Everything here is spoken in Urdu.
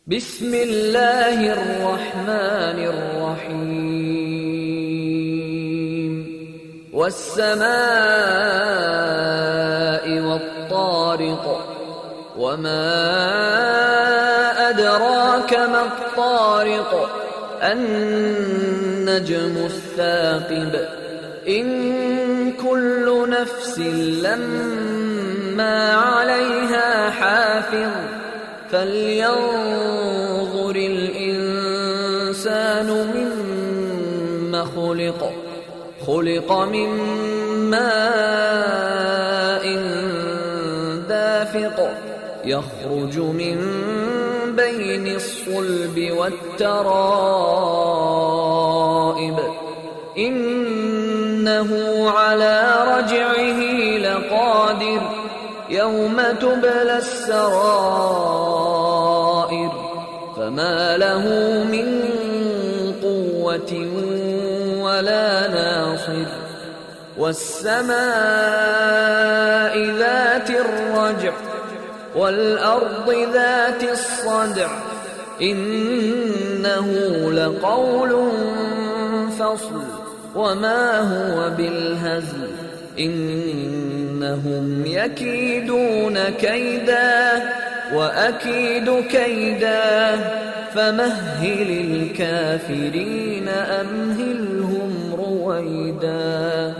بسم الله الرحمن الرحيم والسماء والطارق وما أدراك ما الطارق النجم الثاقب إن كل نفس لما عليها حافظ فلينظر الإنسان مما خلق من ماء دافق يخرج من بين الصلب والترائب إنه على رجعه لقادر يوم تبلى السرائر فما له من قوة ولا ناصر والسماء ذات الرجع والأرض ذات الصدع إنه لقول فصل وما هو بالهزل إنهم يكيدون كيدا وأكيد كيدا فمهل الكافرين أمهلهم رويدا